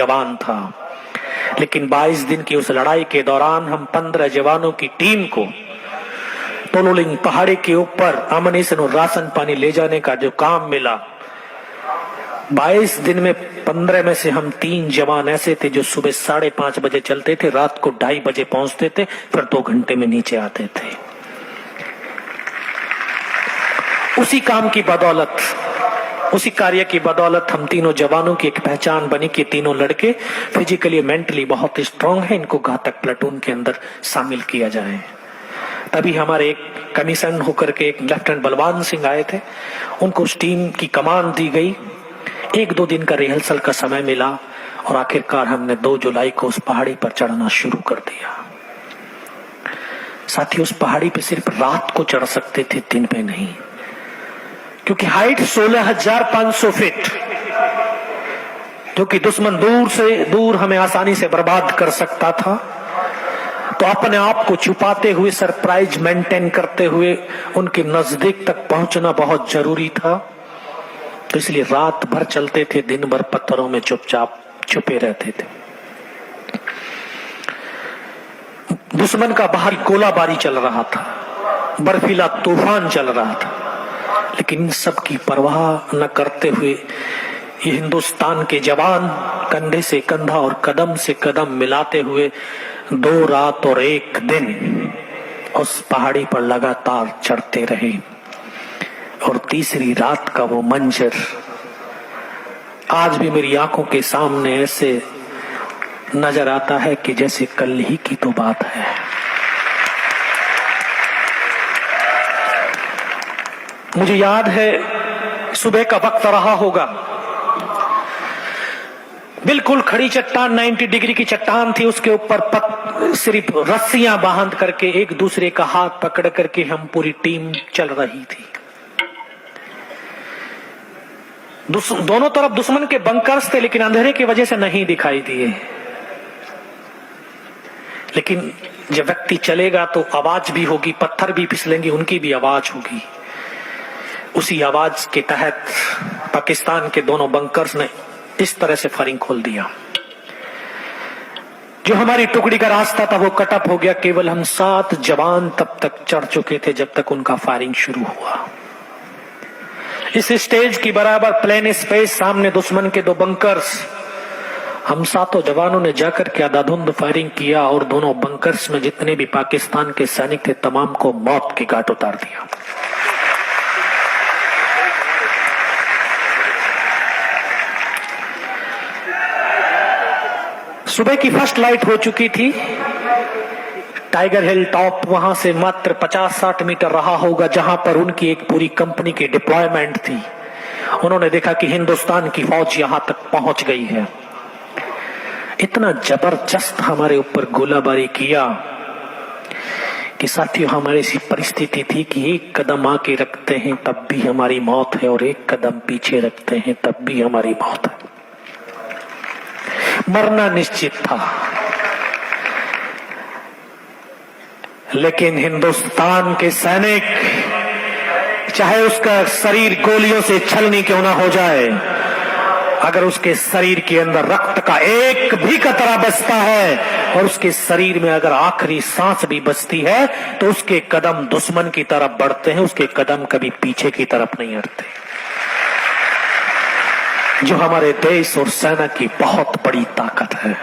जवान था, लेकिन 22 दिन की उस लड़ाई के दौरान हम 15 जवानों की टीम को तोलोलिंग पहाड़ी के ऊपर अमनीसन और राशन पानी ले जाने का जो काम मिला, 22 दिन में 15 में से हम 3 जवान ऐसे थे जो सुबह 5:30 बजे चलते थे, रात को 2:30 बजे पहुंचते थे, फिर 2 घंटे में नीचे आते थे। उसी काम की बदौलत, उसी कार्य की बदौलत हम तीनों जवानों की एक पहचान बनी कि तीनों लड़के फिजिकली मेंटली बहुत स्ट्रांग हैं, इनको घातक प्लेटून के अंदर शामिल किया जाए। तभी हमारे एक कमीशन होकर के एक लेफ्टिनेंट बलवान सिंह आए थे, उनको उस टीम की कमान दी गई। 1-2 दिन का रिहर्सल का समय मिला और आखिरकार हमने 2 जुलाई को उस पहाड़ी पर चढ़ना शुरू कर दिया। साथियों, उस पहाड़ी पे सिर्फ रात को चढ़ सकते थे, दिन पे नहीं, क्योंकि हाइट 16,500 फीट, जो कि दुश्मन दूर से दूर हमें आसानी से बर्बाद कर सकता था। तो अपने आप को छुपाते हुए, सरप्राइज मेंटेन करते हुए उनके नजदीक तक पहुंचना बहुत जरूरी था। तो इसलिए रात भर चलते थे, दिन भर पत्थरों में चुपचाप छुपे रहते थे। दुश्मन का बाहर गोलाबारी चल रहा था, बर्फीला तूफान चल रहा था, लेकिन इन सब की परवाह न करते हुए ये हिंदुस्तान के जवान कंधे से कंधा और कदम से कदम मिलाते हुए 2 रात और 1 दिन उस पहाड़ी पर लगातार चढ़ते रहे। और तीसरी रात का वो मंजर आज भी मेरी आंखों के सामने ऐसे नजर आता है कि जैसे कल ही की तो बात है। मुझे याद है सुबह का वक्त रहा होगा, बिल्कुल खड़ी चट्टान, 90 डिग्री की चट्टान थी, उसके ऊपर सिर्फ रस्सियां बांध करके एक दूसरे का हाथ पकड़ करके हम पूरी टीम चल रही थी। दोनों तरफ दुश्मन के बंकर्स थे, लेकिन अंधेरे की वजह से नहीं दिखाई दिए। लेकिन जब व्यक्ति चलेगा तो आवाज भी होगी, पत्थर भी फिसलेंगे, उनकी भी आवाज होगी। उसी आवाज के तहत पाकिस्तान के दोनों बंकर्स ने इस तरह से फायरिंग खोल दिया। जो हमारी टुकड़ी का रास्ता था वो कटअप हो गया। केवल हम 7 जवान तब तक चढ़ चुके थे जब तक उनका फायरिंग शुरू हुआ। इस स्टेज की बराबर प्लेन स्पेस, सामने दुश्मन के 2 बंकर्स, हम 7 जवानों ने जाकर के अंधाधुंध फायरिंग किया और दोनों बंकर्स में जितने भी पाकिस्तान के सैनिक थे तमाम को मौत की घाट उतार दिया। सुबह की फर्स्ट लाइट हो चुकी थी। टाइगर हिल टॉप वहां से मात्र 50-60 मीटर रहा होगा, जहां पर उनकी एक पूरी कंपनी की डिप्लॉयमेंट थी। उन्होंने देखा कि हिंदुस्तान की फौज यहां तक पहुंच गई है। इतना जबरदस्त हमारे ऊपर गोलाबारी किया कि साथियों, हमारी ऐसी परिस्थिति थी कि एक कदम आगे रखते हैं तब भी हमारी मौत है और एक कदम पीछे रखते हैं तब भी हमारी मौत है। मरना निश्चित था, लेकिन हिंदुस्तान के सैनिक, चाहे उसका शरीर गोलियों से छलनी क्यों ना हो जाए, अगर उसके शरीर के अंदर रक्त का एक भी कतरा बचता है और उसके शरीर में अगर आखिरी सांस भी बचती है तो उसके कदम दुश्मन की तरफ बढ़ते हैं, उसके कदम कभी पीछे की तरफ नहीं हटते। जो हमारे देश और सेना की बहुत बड़ी ताकत है।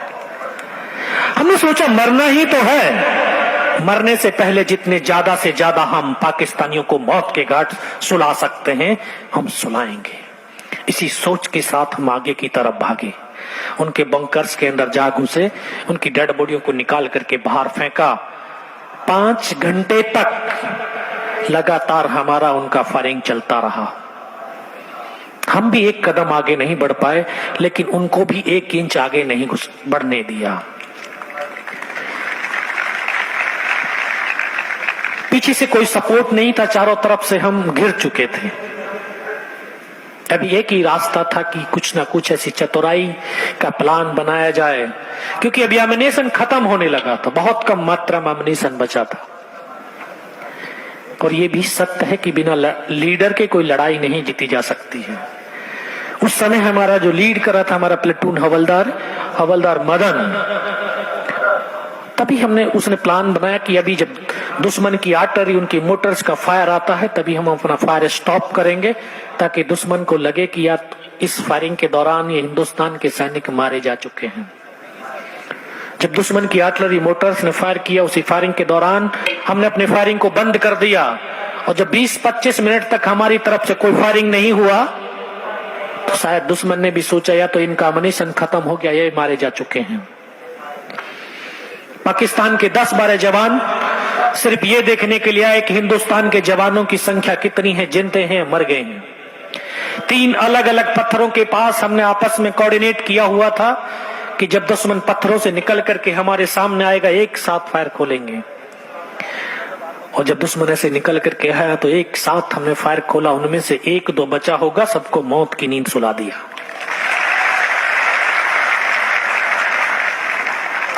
हमने सोचा मरना ही तो है, मरने से पहले जितने ज्यादा से ज्यादा हम पाकिस्तानियों को मौत के घाट सुला सकते हैं हम सुलाएंगे। इसी सोच के साथ हम आगे की तरफ भागे, उनके बंकर्स के अंदर जा घुसे, उनकी डेड बॉडियों को निकाल करके बाहर फेंका। 5 घंटे तक लगातार हमारा उनका फायरिंग चलता रहा। हम भी एक कदम आगे नहीं बढ़ पाए, लेकिन उनको भी 1 इंच आगे नहीं बढ़ने दिया। पीछे से कोई सपोर्ट नहीं था, चारों तरफ से हम घिर चुके थे। अभी एक ही रास्ता था कि कुछ ना कुछ ऐसी चतुराई का प्लान बनाया जाए, क्योंकि अभी एमिनेशन खत्म होने लगा था, बहुत कम मात्रा में एमिनेशन बचा था। और ये भी सत्य है कि बिना लीडर के कोई लड़ाई नहीं जीती जा सकती है। उस समय हमारा जो लीड कर रहा था हमारा प्लेटून हवलदार मदन, तभी हमने उसने प्लान बनाया कि अभी जब दुश्मन की आर्टरी उनकी मोटर्स का फायर आता है तभी हम अपना फायर स्टॉप करेंगे, ताकि दुश्मन को लगे कि या इस फायरिंग के दौरान ये हिंदुस्तान के सैनिक मारे जा चुके हैं। जब दुश्मन की आर्टलरी मोटर्स ने फायर किया, उसी फायरिंग के दौरान हमने अपने फायरिंग को बंद कर दिया, और जब 20-25 मिनट तक हमारी तरफ से कोई फायरिंग नहीं हुआ तो शायद दुश्मन ने भी सोचा या तो इनका अम्युनिशन खत्म हो गया, ये मारे जा चुके हैं। पाकिस्तान के 10-12 जवान सिर्फ ये देखने के लिए आए कि हिंदुस्तान के जवानों की संख्या कितनी है, जिंदे हैं मर गए हैं। 3 अलग अलग पत्थरों के पास हमने आपस में कोऑर्डिनेट किया हुआ था कि जब दुश्मन पत्थरों से निकल करके हमारे सामने आएगा एक साथ फायर खोलेंगे, और जब दुश्मन ऐसे निकल करके आया तो एक साथ हमने फायर खोला। उनमें से 1-2 बचा होगा, सबको मौत की नींद सुला दिया।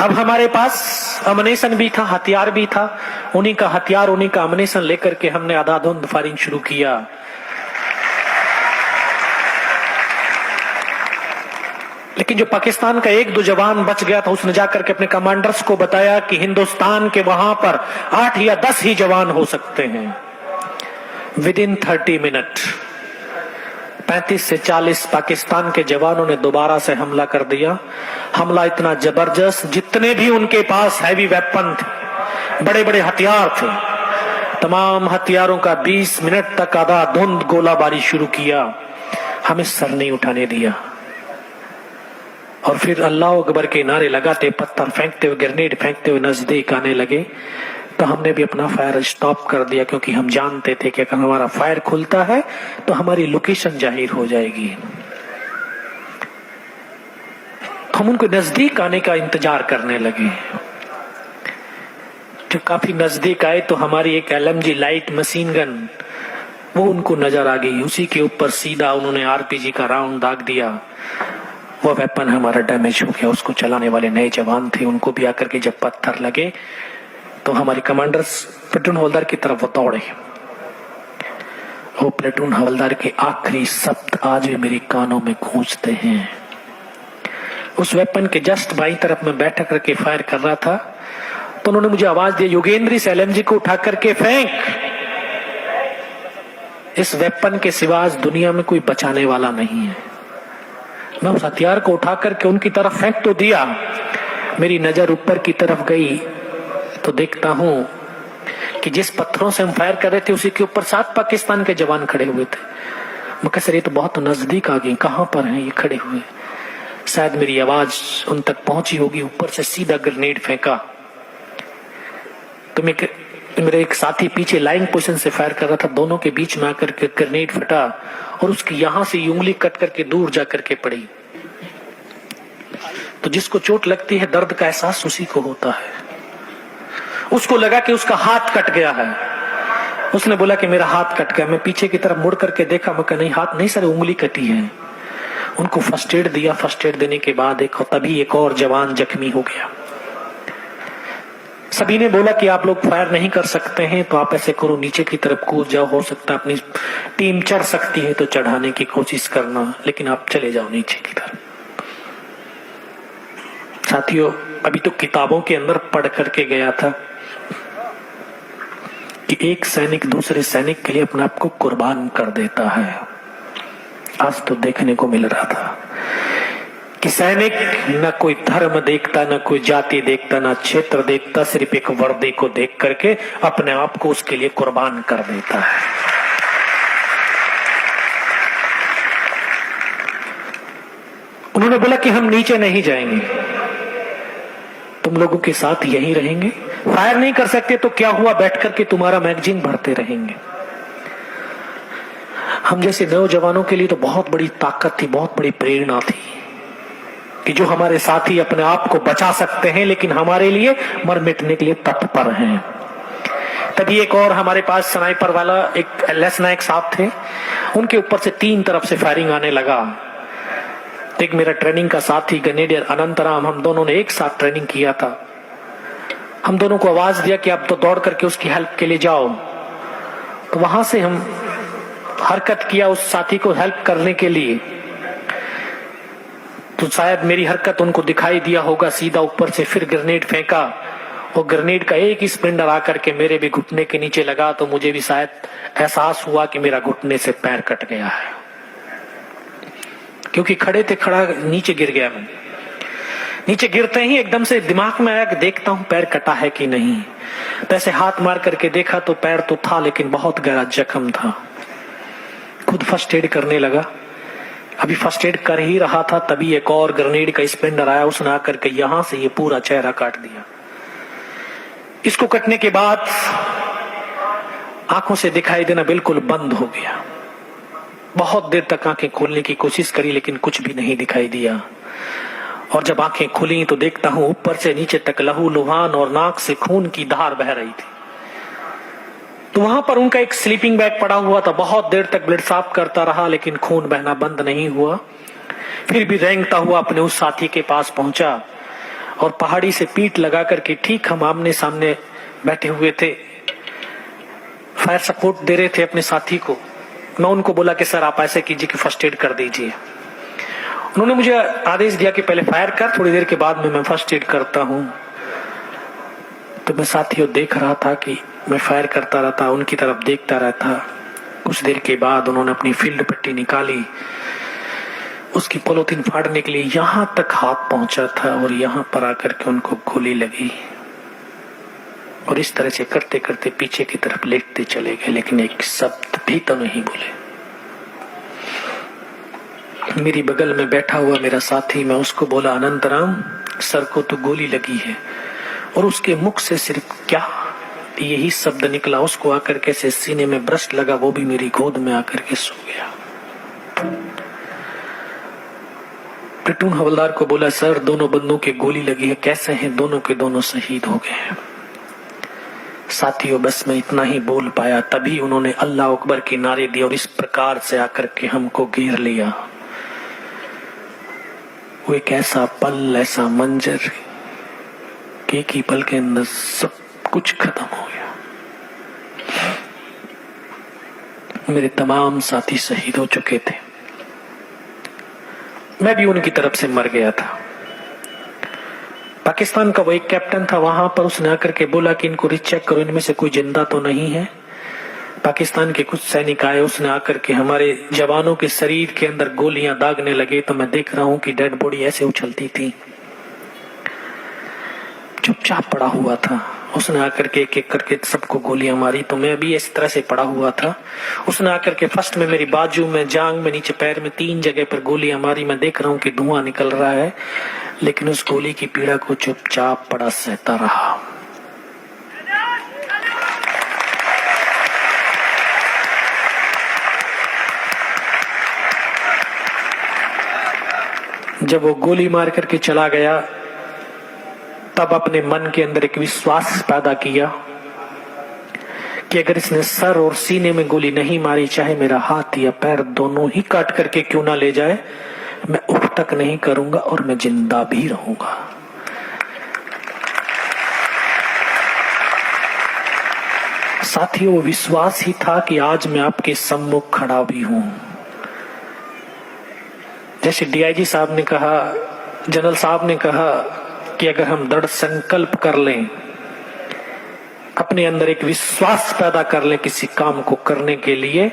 अब हमारे पास अम्युनिशन भी था, हथियार भी था, उन्हीं का हथियार उन्हीं का अम्युनिशन लेकर के हमने आधाधुंध फायरिंग शुरू किया। लेकिन जो पाकिस्तान का 1-2 जवान बच गया था, उसने जाकर के अपने कमांडर्स को बताया कि हिंदुस्तान के वहां पर 8 या 10 ही जवान हो सकते हैं। विदिन 30 मिनट 35 से 40 पाकिस्तान के जवानों ने दोबारा से हमला कर दिया। हमला इतना जबरदस्त, जितने भी उनके पास हैवी वेपन थे, बड़े बड़े हथियार थे, तमाम हथियारों का 20 मिनट तक आधाधुंध गोलाबारी शुरू किया। हमें सर नहीं उठाने दिया, और फिर अल्लाह अकबर के नारे लगाते, पत्थर फेंकते हुए, ग्रेनेड फेंकते हुए नजदीक आने लगे। तो हमने भी अपना फायर स्टॉप कर दिया, क्योंकि हम जानते थे कि अगर हमारा फायर खुलता है तो हमारी लोकेशन जाहिर हो जाएगी। हम उनको नजदीक आने का इंतजार करने लगे। जब काफी नजदीक आए तो हमारी एक LMG लाइट मशीन गन वो उनको नजर आ गई। उसी के ऊपर सीधा उन्होंने RPG का राउंड दाग दिया। वो वेपन हमारा डैमेज हो गया। उसको चलाने वाले नए जवान थे, उनको भी आकर के जब पत्थर लगे तो हमारे कमांडर्स प्लेटून हवलदार की तरफ वो दौड़े। वो प्लेटून हवलदार के आखिरी शब्द आज भी मेरे कानों में गूंजते हैं। उस वेपन के जस्ट बाईं तरफ में बैठ करके फायर कर रहा था तो उन्होंने मुझे आवाज दी, योगेंद्र इस LMG को उठा करके फेंक। इस वेपन के सिवा आज दुनिया में कोई बचाने वाला नहीं है। मैं उस हथियार को उठा करके उनकी तरफ फेंक तो दिया, मेरी नजर ऊपर की तरफ गई तो देखता हूं कि जिस पत्थरों से हम फायर कर रहे थे उसी के ऊपर 7 पाकिस्तान के जवान खड़े हुए थे। मैं कह, सर ये तो बहुत नजदीक आ गए, कहां पर हैं ये खड़े हुए? शायद मेरी आवाज उन तक पहुंची होगी, ऊपर से सीधा ग्रेनेड फेंका। तो मेरे एक साथी पीछे लाइन पोजीशन से फायर कर रहा था, दोनों के बीच में आकर के ग्रेनेड फटा और उसकी यहां से उंगली कट करके दूर जाकर के पड़ी। तो जिसको चोट लगती है दर्द का एहसास उसी को होता है। उसको लगा कि उसका हाथ कट गया है। उसने बोला कि मेरा हाथ कट गया। मैं पीछे की तरफ मुड़ करके देखा, मैं कहा नहीं हाथ नहीं सर, उंगली कटी है। उनको फर्स्ट एड दिया। फर्स्ट एड देने के बाद तभी एक और जवान जख्मी हो गया। सभी ने बोला कि आप लोग फायर नहीं कर सकते हैं तो आप ऐसे करो, नीचे की तरफ कूद जाओ, हो सकता है अपनी टीम चढ़ सकती है तो चढ़ाने की कोशिश करना, लेकिन आप चले जाओ नीचे की तरफ। साथियों, अभी तो किताबों के अंदर पढ़ करके गया था कि एक सैनिक दूसरे सैनिक के लिए अपने आप को कुर्बान कर देता है। आज तो देखने को मिल रहा था कि सैनिक न कोई धर्म देखता, न कोई जाति देखता, न क्षेत्र देखता, सिर्फ एक वर्दी को देख करके अपने आप को उसके लिए कुर्बान कर देता है। उन्होंने बोला कि हम नीचे नहीं जाएंगे, तुम लोगों के साथ यहीं रहेंगे। फायर नहीं कर सकते तो क्या हुआ, बैठ करके तुम्हारा मैगजीन भरते रहेंगे। हम जैसे नौजवानों के लिए तो बहुत बड़ी ताकत थी, बहुत बड़ी प्रेरणा थी कि जो हमारे साथी अपने आप को बचा सकते हैं लेकिन हमारे लिए मर मिटने के लिए तत्पर हैं। तभी एक और हमारे पास स्नाइपर वाला एक LS नायक साहब थे, उनके ऊपर से 3 तरफ से फायरिंग आने लगा। एक मेरा ट्रेनिंग का साथी ग्रेनेडियर अनंतराम, हम दोनों ने एक साथ ट्रेनिंग किया था। हम दोनों को आवाज दिया कि आप तो दौड़ करके उसकी हेल्प के लिए जाओ। तो वहां से हम हरकत किया उस साथी को हेल्प करने के लिए। तो शायद मेरी हरकत उनको दिखाई दिया होगा, सीधा ऊपर से फिर ग्रेनेड फेंका और ग्रेनेड का एक ही स्प्लिंटर आकर के मेरे भी घुटने के नीचे लगा, तो मुझे भी शायद एहसास हुआ कि मेरा घुटने से पैर कट गया है, क्योंकि खड़े थे, खड़ा नीचे गिर गया मैं। नीचे गिरते ही एकदम से दिमाग में आया कि देखता हूं पैर कटा है कि नहीं। तो ऐसे हाथ मार करके देखा तो पैर तो था, लेकिन बहुत गहरा जख्म था। खुद फर्स्ट एड करने लगा। अभी फर्स्ट एड कर ही रहा था, तभी एक और ग्रेनेड का स्प्लिंटर आया, उसने आकर के यहां से ये पूरा चेहरा काट दिया। इसको कटने के बाद आंखों से दिखाई देना बिल्कुल बंद हो गया। बहुत देर तक आंखें खोलने की कोशिश करी, लेकिन कुछ भी नहीं दिखाई दिया। और जब आंखें खुली तो देखता हूं ऊपर से नीचे तक लहू लुहान और नाक से खून की धार बह रही थी। तो वहां पर उनका एक स्लीपिंग बैग पड़ा हुआ था। बहुत देर तक ब्लड साफ करता रहा, लेकिन खून बहना बंद नहीं हुआ। फिर भी रेंगता हुआ अपने उस साथी के पास पहुंचा और पहाड़ी से पीठ लगा करके, ठीक हम आमने सामने बैठे हुए थे, फायर सपोर्ट दे रहे थे अपने साथी को। मैं उनको बोला कि सर आप ऐसे कीजिए कि फर्स्ट एड कर दीजिए। उन्होंने मुझे आदेश दिया कि पहले फायर कर, थोड़ी देर के बाद में मैं फर्स्ट एड करता हूं। तो मैं साथियों देख रहा था कि मैं फायर करता रहता, उनकी तरफ देखता रहता। कुछ देर के बाद उन्होंने अपनी फील्ड पट्टी निकाली, उसकी पॉलिथीन फाड़ने के लिए यहां तक हाथ पहुंचा था और यहां पर आकर के उनको गोली लगी। और इस तरह से करते करते पीछे की तरफ लेटते चले गए, लेकिन एक शब्द भी तो नहीं बोले। मेरी बगल में बैठा हुआ मेरा साथी, मैं उसको बोला अनंतराम सर को तो गोली लगी है। और उसके मुख से सिर्फ क्या यही शब्द निकला, उसको आकर के से सीने में ब्रश लगा, वो भी मेरी गोद में आकर के सो गया। प्लेटून हवलदार को बोला सर दोनों बंदों के गोली लगी है, कैसे हैं? दोनों के दोनों शहीद हो गए हैं। साथियों बस मैं इतना ही बोल पाया, तभी उन्होंने अल्लाह अकबर के नारे दिए और इस प्रकार से आकर के हमको घेर लिया। वो एक ऐसा पल, ऐसा मंजर कि एक ही पल के अंदर सब कुछ खत्म हो गया। मेरे तमाम साथी शहीद हो चुके थे, मैं भी उनकी तरफ से मर गया था। पाकिस्तान का वो एक कैप्टन था, वहां पर उसने आकर के बोला कि इनको रिचेक करो, इनमें से कोई जिंदा तो नहीं है। पाकिस्तान के कुछ सैनिक आए, उसने आकर के हमारे जवानों के शरीर के अंदर गोलियां दागने लगे। तो मैं देख रहा हूं कि डेड बॉडी ऐसे उछलती थी, चुपचाप पड़ा हुआ था। उसने आकर के एक एक करके सबको गोलियां मारी, तो मैं भी इस तरह से पड़ा हुआ था। उसने आकर के फर्स्ट में मेरी बाजू में, जांग में, नीचे पैर में 3 जगह पर गोलियां मारी। मैं देख रहा हूं कि धुआं निकल रहा है, लेकिन उस गोली की पीड़ा को चुपचाप पड़ा सहता रहा। जब वो गोली मार करके चला गया, तब अपने मन के अंदर एक विश्वास पैदा किया कि अगर इसने सर और सीने में गोली नहीं मारी, चाहे मेरा हाथ या पैर दोनों ही काट करके क्यों ना ले जाए, मैं उठ तक नहीं करूंगा और मैं जिंदा भी रहूंगा। साथियों वो विश्वास ही था कि आज मैं आपके सम्मुख खड़ा भी हूं। जैसे डीआईजी साहब ने कहा, जनरल साहब ने कहा कि अगर हम दृढ़ संकल्प कर लें, अपने अंदर एक विश्वास पैदा कर लें किसी काम को करने के लिए,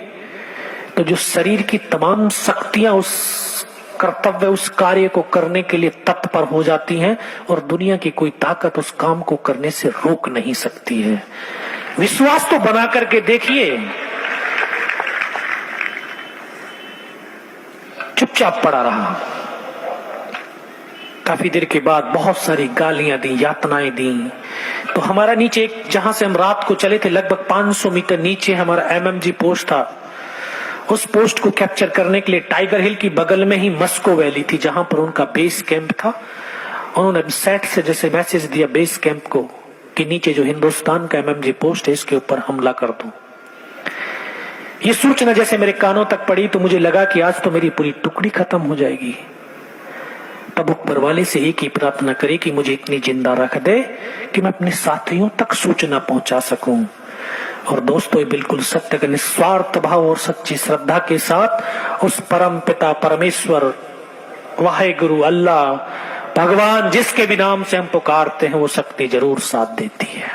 तो जो शरीर की तमाम शक्तियां उस कर्तव्य, उस कार्य को करने के लिए तत्पर हो जाती हैं और दुनिया की कोई ताकत उस काम को करने से रोक नहीं सकती है। विश्वास तो बना करके देखिए। चुपचाप पड़ा रहा। काफी देर के बाद बहुत सारी गालियां दी, यातनाएं दी। तो हमारा नीचे एक, जहां से हम रात को चले थे, लगभग 500 मीटर नीचे हमारा एमएमजी पोस्ट था। उस पोस्ट को कैप्चर करने के लिए टाइगर हिल की बगल में ही मस्को वैली थी, जहां पर उनका बेस कैंप था। उन्होंने सेट से जैसे मैसेज दिया बेस कैंप को कि नीचे जो हिंदुस्तान का एमएमजी पोस्ट है, इसके ऊपर हमला कर दो। ये सूचना जैसे मेरे कानों तक पड़ी तो मुझे लगा कि आज तो मेरी पूरी टुकड़ी खत्म हो जाएगी। तब ऊपर वाले से एक ही प्रार्थना करी कि मुझे इतनी जिंदा रख दे कि मैं अपने साथियों तक सूचना पहुंचा सकूं। और दोस्तों, बिल्कुल सत्य का निस्वार्थ भाव और सच्ची श्रद्धा के साथ उस परम पिता परमेश्वर वाहे गुरु अल्लाह भगवान जिसके भी नाम से हम पुकारते हैं वो शक्ति जरूर साथ देती है।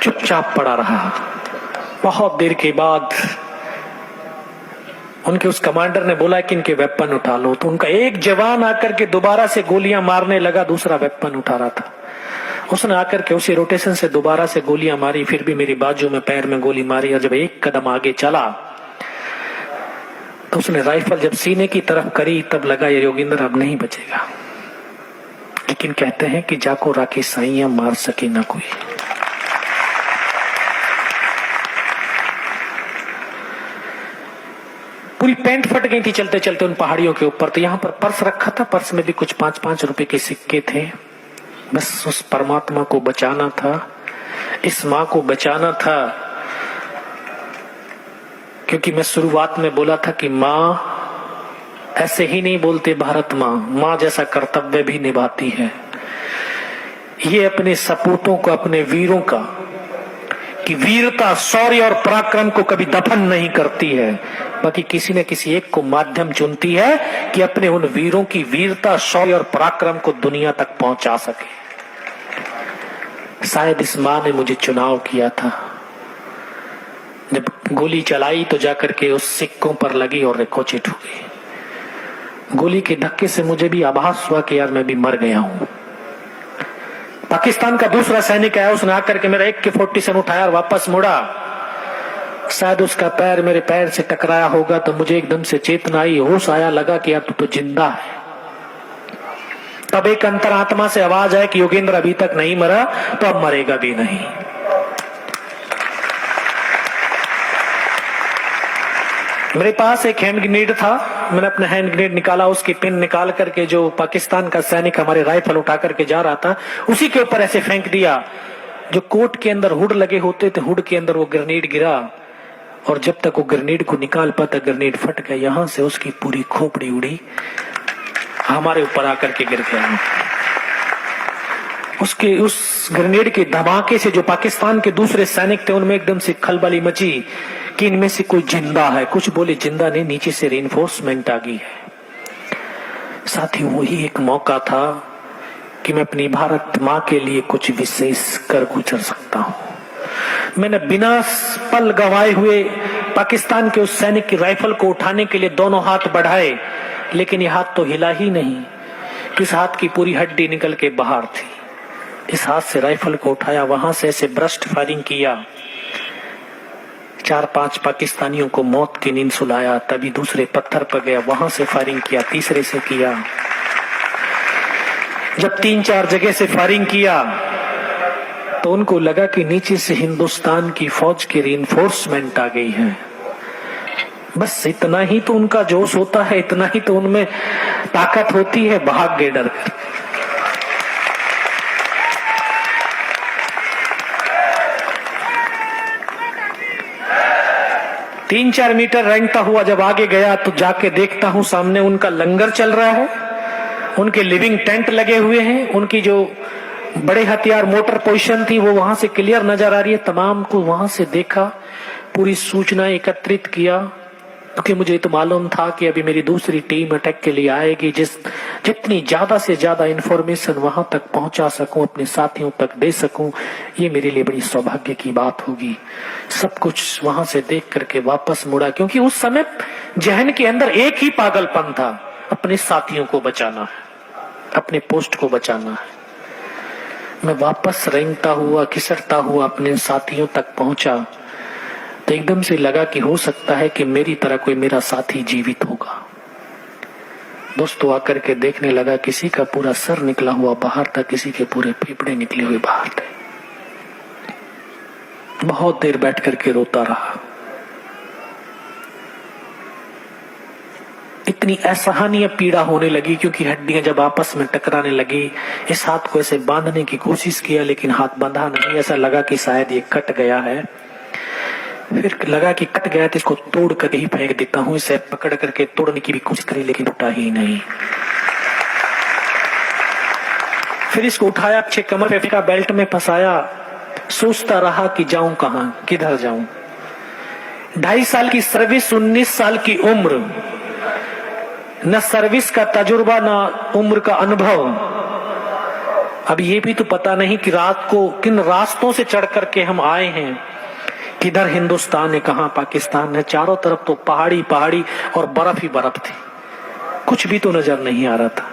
चुपचाप पड़ा रहा। बहुत देर के बाद उनके उस कमांडर ने बोला कि इनके वेपन उठा लो, तो उनका एक जवान आकर के दोबारा से गोलियां मारने लगा, दूसरा वेपन उठा रहा था। उसने आकर के उसी रोटेशन से दोबारा से गोलियां मारी, फिर भी मेरी बाजू में पैर में गोली मारी, और जब एक कदम आगे चला तो उसने राइफल जब सीने की तरफ करी तब लगा ये योगेंद्र अब नहीं बचेगा। लेकिन कहते हैं कि जाको राखी साइयां मार सके ना कोई। पूरी पैंट फट गई थी चलते चलते उन पहाड़ियों के ऊपर। तो यहां पर पर्स रखा था, पर्स में भी कुछ 5-5 रुपए के सिक्के थे। बस उस परमात्मा को बचाना था, इस मां को बचाना था, क्योंकि मैं शुरुआत में बोला था कि मां ऐसे ही नहीं बोलते भारत मां, मां जैसा कर्तव्य भी निभाती है। ये अपने सपूतों को, अपने वीरों का कि वीरता, शौर्य और पराक्रम को कभी दफन नहीं करती है, बाकी किसी न किसी एक को माध्यम चुनती है कि अपने उन वीरों की वीरता, शौर्य और पराक्रम को दुनिया तक पहुंचा सके। शायद इस मां ने मुझे चुनाव किया था। जब गोली चलाई तो जाकर के उस सिक्कों पर लगी और रिकॉचिट हो गई। गोली के धक्के से मुझे भी आभास हुआ कि यार मैं भी मर गया हूं। पाकिस्तान का दूसरा सैनिक आया, उसने आकर के मेरा AK-47 उठाया और वापस मुड़ा। शायद उसका पैर मेरे पैर से टकराया होगा, तो मुझे एकदम से चेतना आई, होश आया, लगा कि यार तू तो जिंदा है। तब एक अंतरात्मा से आवाज आया कि योगेंद्र अभी तक नहीं मरा तो अब मरेगा भी नहीं। मेरे पास एक हैंड ग्रेनेड था, मैंने अपना हैंड ग्रेनेड निकाला, उसकी पिन निकाल करके जो पाकिस्तान का सैनिक हमारे राइफल उठा करके जा रहा था उसी के ऊपर ऐसे फेंक दिया। जो कोट के अंदर हुड लगे होते थे, हुड के अंदर वो ग्रेनेड गिरा, और जब तक वो ग्रेनेड को निकाल पाता ग्रेनेड फट गया, यहां से उसकी पूरी खोपड़ी उड़ी, हमारे ऊपर आकर के गिर गया। उसके उस ग्रेनेड के धमाके से जो पाकिस्तान के दूसरे सैनिक थे उनमें एकदम से खलबली मची कि इनमें से कोई जिंदा है। कुछ बोले जिंदा नहीं, नीचे से रेनफोर्समेंट आ गई है। साथ ही वही एक मौका था कि मैं अपनी भारत मां के लिए कुछ विशेष कर गुजर सकता हूं। मैंने बिना पल गंवाए हुए पाकिस्तान के उस सैनिक की राइफल को उठाने के लिए दोनों हाथ बढ़ाए, लेकिन ये हाथ तो हिला ही नहीं। इस हाथ की पूरी हड्डी निकल के बाहर थी। इस हाथ से राइफल को उठाया, वहां से ऐसे ब्रस्ट फायरिंग किया, 4-5 पाकिस्तानियों को मौत की नींद सुलाया। तभी दूसरे पत्थर पर गया, वहां से फायरिंग किया, तीसरे से किया। जब 3-4 जगह से फायरिंग किया तो उनको लगा कि नीचे से हिंदुस्तान की फौज की रीइंफोर्समेंट आ गई है। बस इतना ही तो उनका जोश होता है, इतना ही तो उनमें ताकत होती है, भाग गए डर कर। तीन 4 मीटर रेंगता हुआ जब आगे गया तो जाके देखता हूं सामने उनका लंगर चल रहा है, उनके लिविंग टेंट लगे हुए हैं, उनकी जो बड़े हथियार मोटर पोजीशन थी वो वहां से क्लियर नजर आ रही है। तमाम को वहां से देखा, पूरी सूचना एकत्रित किया, क्योंकि मुझे तो मालूम था कि अभी मेरी दूसरी टीम अटैक के लिए आएगी। जितनी ज्यादा से ज्यादा इंफॉर्मेशन वहां तक पहुंचा सकूं, अपने साथियों तक दे सकूं, ये मेरे लिए बड़ी सौभाग्य की बात होगी। सब कुछ वहां से देख करके वापस मुड़ा, क्योंकि उस समय जहन के अंदर एक ही पागलपन था, अपने साथियों को बचाना है, अपने पोस्ट को बचाना है। मैं वापस रेंगता हुआ, खिसकता हुआ अपने साथियों तक पहुंचा तो एकदम से लगा कि हो सकता है कि मेरी तरह कोई मेरा साथी जीवित होगा। दोस्तों आकर के देखने लगा, किसी का पूरा सर निकला हुआ बाहर था, किसी के पूरे फेफड़े निकले हुए बाहर थे। बहुत देर बैठ करके रोता रहा। इतनी असहनीय पीड़ा होने लगी, क्योंकि हड्डियां जब आपस में टकराने लगी। इस हाथ को ऐसे बांधने की कोशिश किया, लेकिन हाथ बंधा नहीं। ऐसा लगा कि शायद ये कट गया है। फिर लगा कि कट गया तो इसको तोड़ कर ही फेंक देता हूं। इसे पकड़ करके तोड़ने की भी कोशिश करी, लेकिन टूटा ही नहीं। फिर इसको उठाया, पीछे कमर पे फेंका, बेल्ट में फंसाया। सोचता रहा कि जाऊं कहां, किधर जाऊं। 2.5 साल की सर्विस, 19 साल की उम्र, न सर्विस का तजुर्बा न उम्र का अनुभव। अब ये भी तो पता नहीं कि रात को किन रास्तों से चढ़ करके हम आए हैं, किधर हिंदुस्तान है, कहां पाकिस्तान है। चारों तरफ तो पहाड़ी पहाड़ी और बर्फ ही बर्फ थी, कुछ भी तो नजर नहीं आ रहा था।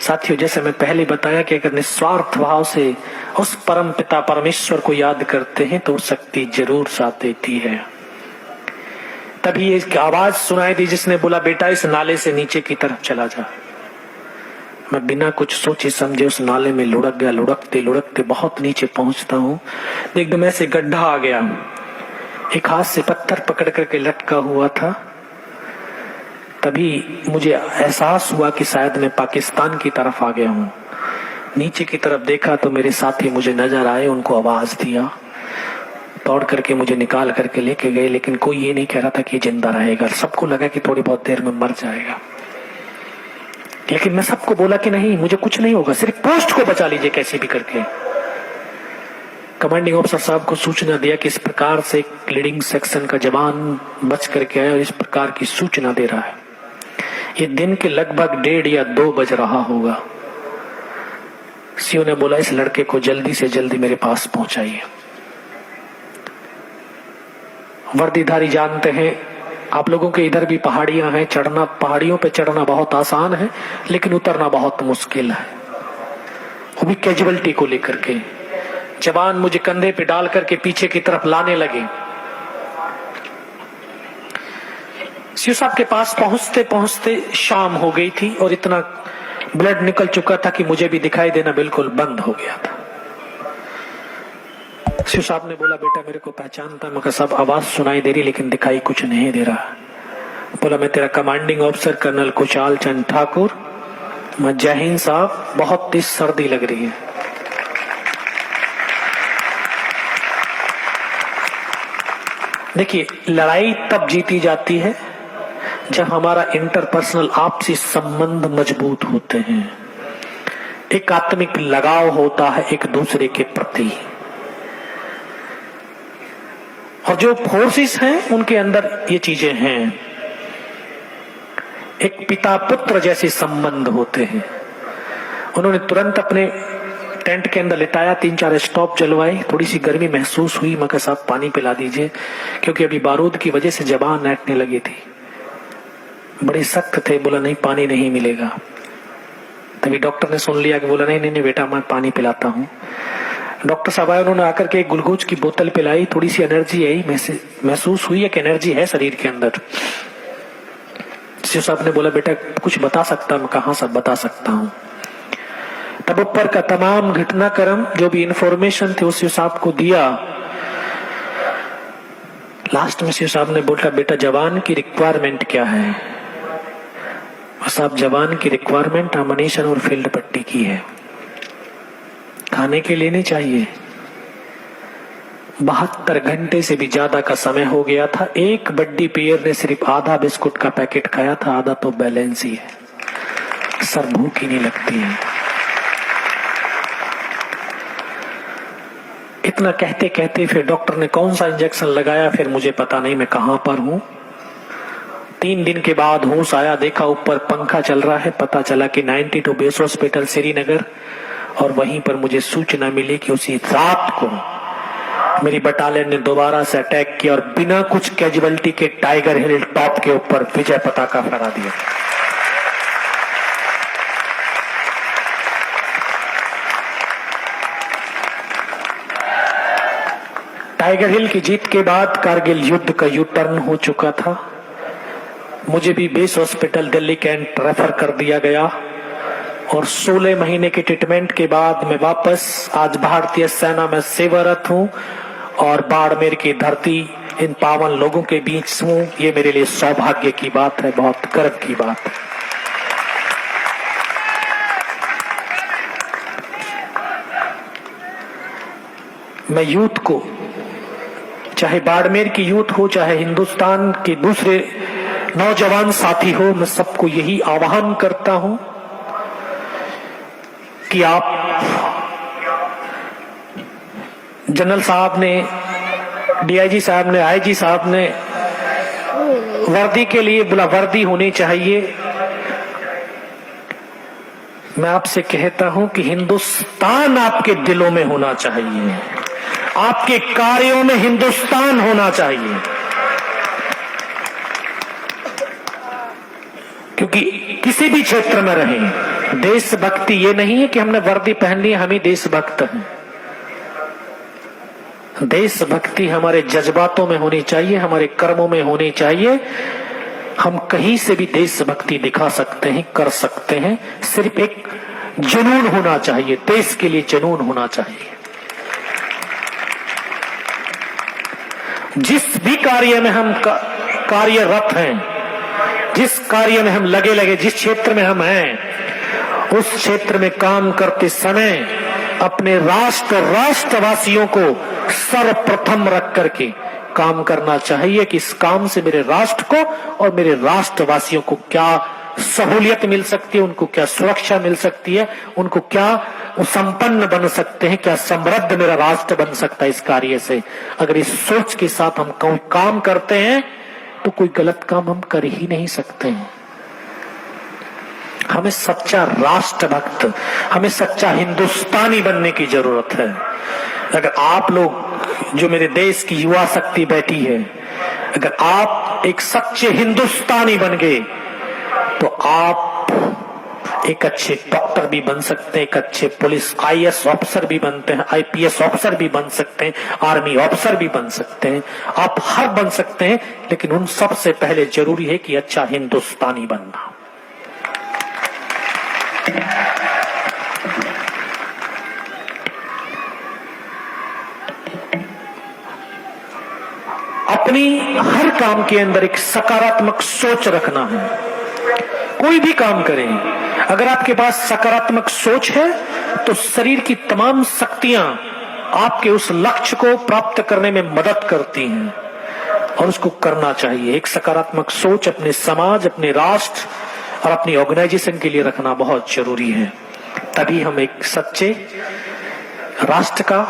साथियों, जैसे मैं पहले बताया कि अगर निस्वार्थ भाव से उस परम पिता परमेश्वर को याद करते हैं तो शक्ति जरूर साथ देती है। तभी एक आवाज सुनाई दी जिसने बोला, बेटा इस नाले से नीचे की तरफ चला जा। मैं बिना कुछ सोचे समझे उस नाले में लुढ़क गया। लुढ़कते लुढ़कते बहुत नीचे पहुंचता हूं, एकदम ऐसे गड्ढा आ गया। एक हाथ से पत्थर पकड़ करके लटका हुआ था। तभी मुझे एहसास हुआ कि शायद मैं पाकिस्तान की तरफ आ गया हूं। नीचे की तरफ देखा तो मेरे साथी मुझे नजर आए, उनको आवाज दिया, तोड़ करके मुझे निकाल करके लेके गए। लेकिन कोई ये नहीं कह रहा था कि जिंदा रहेगा, सबको लगा कि थोड़ी बहुत देर में मर जाएगा। लेकिन मैं सबको बोला कि नहीं, मुझे कुछ नहीं होगा, सिर्फ पोस्ट को बचा लीजिए कैसे भी करके। कमांडिंग ऑफिसर साहब को सूचना दिया कि इस प्रकार से एक लीडिंग सेक्शन का जवान बच करके आया और इस प्रकार की सूचना दे रहा है। ये दिन के लगभग 1:30 या 2 बज रहा होगा। सीओ ने बोला, इस लड़के को जल्दी से जल्दी मेरे पास पहुंचाइए। वर्दीधारी जानते हैं, आप लोगों के इधर भी पहाड़ियां हैं, चढ़ना, पहाड़ियों पे चढ़ना बहुत आसान है लेकिन उतरना बहुत मुश्किल है, वो भी कैजुअलिटी को लेकर के। जवान मुझे कंधे पे डाल करके पीछे की तरफ लाने लगे। सीओ साहब के पास पहुंचते पहुंचते शाम हो गई थी और इतना ब्लड निकल चुका था कि मुझे भी दिखाई देना बिल्कुल बंद हो गया था। सीओ साहब ने बोला, बेटा मेरे को पहचानता, मगर सब आवाज सुनाई दे रही लेकिन दिखाई कुछ नहीं दे रहा। बोला, मैं तेरा commanding officer colonel Kushal Chand Thakur. मैं, जय हिंद साहब, बहुत तेज सर्दी लग रही है। देखिए, लड़ाई तब जीती जाती है जब हमारा इंटरपर्सनल आपसी संबंध मजबूत होते हैं, एक आत्मिक लगाव होता है एक दूसरे के प्रति, और जो फोर्सेस हैं उनके अंदर ये चीजें हैं। एक पिता पुत्र जैसे संबंध होते हैं। उन्होंने तुरंत अपने टेंट के अंदर लिटाया, 3-4 स्टॉप जलवाए। थोड़ी सी गर्मी महसूस हुई, मगर साहब पानी पिला दीजिए, क्योंकि अभी बारूद की वजह से जबान बैठने लगी थी, बड़े सख्त थे। बोला, नहीं पानी नहीं मिलेगा। तभी डॉक्टर ने सुन लिया कि बोला, नहीं नहीं नहीं बेटा, मैं पानी पिलाता हूँ। डॉक्टर साहब आए, उन्होंने आकर के एक ग्लूकोज की बोतल पिलाई। थोड़ी सी एनर्जी आई, महसूस हुई है कि एनर्जी है शरीर के अंदर। सीओ साहब ने बोला, बेटा कुछ बता सकता? मैं कहाँ सब बता सकता हूँ। तब ऊपर का तमाम घटनाक्रम जो भी इंफॉर्मेशन थे उस सीओ साहब को दिया। लास्ट में सीओ साहब ने बोला, बेटा जवान की रिक्वायरमेंट क्या है? साहब, जवान की रिक्वायरमेंट अमनीशन और फील्ड पट्टी की है, खाने के लिए नहीं चाहिए। 72 घंटे से भी ज्यादा का समय हो गया था। एक बड्डी पियर ने सिर्फ आधा बिस्कुट का पैकेट खाया था, आधा तो बैलेंस ही है। सर भूख ही नहीं लगती है। इतना कहते कहते फिर डॉक्टर ने कौन सा इंजेक्शन लगाया, फिर मुझे पता नहीं मैं कहां पर हूं। 3 दिन के बाद होश आया, देखा ऊपर पंखा चल रहा है। पता चला कि 92 बेस हॉस्पिटल श्रीनगर, और वहीं पर मुझे सूचना मिली कि उसी रात को मेरी बटालियन ने दोबारा से अटैक किया और बिना कुछ कैजुअलिटी के टाइगर हिल टॉप के ऊपर विजय पताका फहरा दिया। टाइगर हिल की जीत के बाद कारगिल युद्ध का यू टर्न हो चुका था। मुझे भी base hospital Delhi cantt refer कर दिया गया, और 16 महीने के ट्रीटमेंट के बाद मैं वापस आज भारतीय सेना में सेवारत हूं और बाड़मेर की धरती इन पावन लोगों के बीच हूं। ये मेरे लिए सौभाग्य की बात है, बहुत गर्व की बात है। मैं यूथ को, चाहे बाड़मेर की यूथ हो, चाहे हिंदुस्तान के दूसरे नौजवान साथी हो, मैं सबको यही आह्वान करता हूं कि आप, जनरल साहब ने डीआईजी साहब ने, आईजी साहब ने वर्दी के लिए बोला वर्दी होनी चाहिए। मैं आपसे कहता हूं कि हिंदुस्तान आपके दिलों में होना चाहिए, आपके कार्यों में हिंदुस्तान होना चाहिए। क्योंकि किसी भी क्षेत्र में रहें, देशभक्ति ये नहीं है कि हमने वर्दी पहन ली हम ही देशभक्त हैं। देशभक्ति हमारे जज्बातों में होनी चाहिए, हमारे कर्मों में होनी चाहिए। हम कहीं से भी देशभक्ति दिखा सकते हैं, कर सकते हैं। सिर्फ एक जुनून होना चाहिए, देश के लिए जुनून होना चाहिए। जिस भी कार्य में हम कार्यरत हैं, जिस कार्य में हम लगे, जिस क्षेत्र में हम हैं, उस क्षेत्र में काम करते समय अपने राष्ट्रवासियों को सर्वप्रथम रख करके काम करना चाहिए कि इस काम से मेरे राष्ट्र को और मेरे राष्ट्रवासियों को क्या सहूलियत मिल सकती है, उनको क्या सुरक्षा मिल सकती है, उनको क्या संपन्न बन सकते हैं, क्या समृद्ध मेरा राष्ट्र बन सकता है इस कार्य से। अगर इस सोच के साथ हम काम करते हैं तो कोई गलत काम हम कर ही नहीं सकते हैं। हमें सच्चा राष्ट्रभक्त, हमें सच्चा हिंदुस्तानी बनने की जरूरत है। अगर आप लोग, जो मेरे देश की युवा शक्ति बैठी है, अगर आप एक सच्चे हिंदुस्तानी बन गए तो आप एक अच्छे डॉक्टर भी बन सकते हैं, एक अच्छे पुलिस आईएएस ऑफिसर भी बनते हैं, आईपीएस ऑफिसर भी बन सकते हैं, आर्मी ऑफिसर भी बन सकते हैं, आप हर बन सकते हैं। लेकिन उन सब से पहले जरूरी है कि अच्छा हिंदुस्तानी बनना। अपनी हर काम के अंदर एक सकारात्मक सोच रखना है। कोई भी काम करें, अगर आपके पास सकारात्मक सोच है तो शरीर की तमाम शक्तियां आपके उस लक्ष्य को प्राप्त करने में मदद करती हैं और उसको करना चाहिए। एक सकारात्मक सोच अपने समाज, अपने राष्ट्र और अपनी ऑर्गेनाइजेशन के लिए रखना बहुत जरूरी है। तभी हम एक सच्चे राष्ट्र का,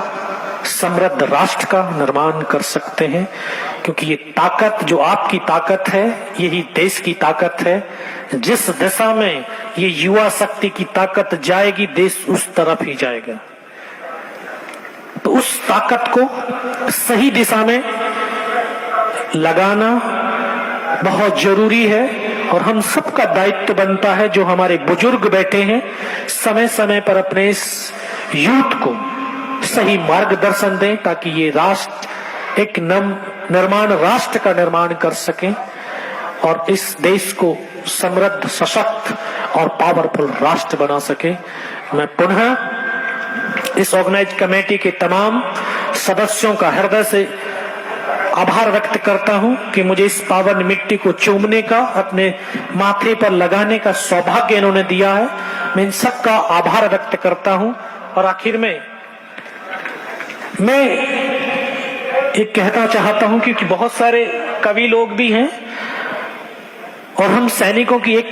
समृद्ध राष्ट्र का निर्माण कर सकते हैं। क्योंकि ये ताकत, जो आपकी ताकत है, यही देश की ताकत है। जिस दिशा में ये युवा शक्ति की ताकत जाएगी, देश उस तरफ ही जाएगा। तो उस ताकत को सही दिशा में लगाना बहुत जरूरी है और हम सबका दायित्व बनता है, जो हमारे बुजुर्ग बैठे हैं, समय समय पर अपने इस यूथ को सही मार्गदर्शन दें ताकि ये राष्ट्र एक निर्माण राष्ट्र का निर्माण कर सकें और इस देश को समृद्ध, सशक्त और पावरफुल राष्ट्र बना सके। मैं पुनः इस ऑर्गेनाइज कमेटी के तमाम सदस्यों का हृदय से आभार व्यक्त करता हूं कि मुझे इस पावन मिट्टी को चूमने का, अपने माथे पर लगाने का सौभाग्य इन्होंने दिया है। मैं इन सबका आभार व्यक्त करता हूं। और आखिर में मैं एक कहना चाहता हूं क्योंकि बहुत सारे कवि लोग भी हैं और हम सैनिकों की एक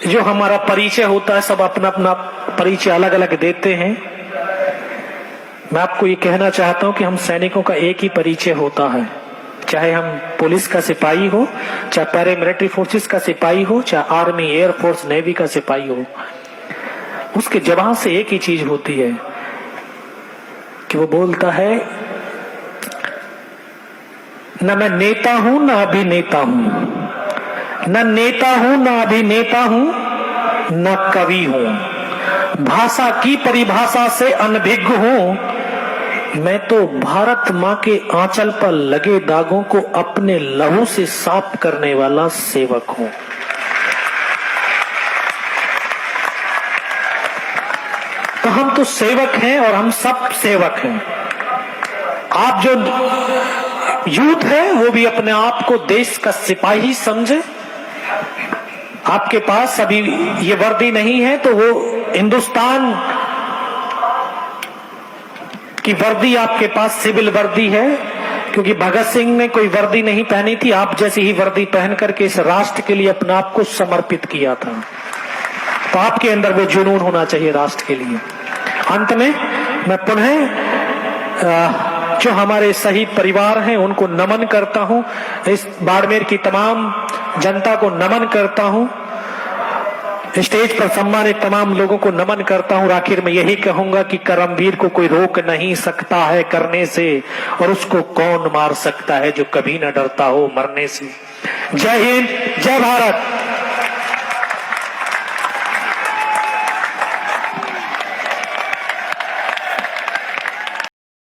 जो हमारा परिचय होता है, सब अपना अपना परिचय अलग अलग देते हैं। मैं आपको ये कहना चाहता हूं कि हम सैनिकों का एक ही परिचय होता है, चाहे हम पुलिस का सिपाही हो, चाहे पैरामिलिट्री फोर्सेस का सिपाही हो, चाहे आर्मी, एयरफोर्स, नेवी का सिपाही हो। उसके जवान से एक ही चीज होती है कि वो बोलता है, न मैं नेता हूं न अभिनेता हूं, न नेता हूं न अभिनेता हूं, न कवि हूं, भाषा की परिभाषा से अनभिज्ञ हूं। मैं तो भारत माँ के आंचल पर लगे दागों को अपने लहू से साफ करने वाला सेवक हूं। तो हम तो सेवक हैं और हम सब सेवक हैं। आप जो यूथ है वो भी अपने आप को देश का सिपाही समझे। आपके पास अभी ये वर्दी नहीं है तो वो हिंदुस्तान की वर्दी आपके पास सिविल वर्दी है, क्योंकि भगत सिंह ने कोई वर्दी नहीं पहनी थी, आप जैसी ही वर्दी पहन करके इस राष्ट्र के लिए अपने आप को समर्पित किया था। तो आपके अंदर वो जुनून होना चाहिए राष्ट्र के लिए। अंत में मैं पुनः जो हमारे शहीद परिवार हैं उनको नमन करता हूं। इस बाड़मेर की तमाम जनता को नमन करता हूं। स्टेज पर सम्मानित तमाम लोगों को नमन करता हूं। आखिर में यही कहूंगा कि करमवीर को कोई रोक नहीं सकता है करने से, और उसको कौन मार सकता है जो कभी न डरता हो मरने से। जय हिंद, जय भारत।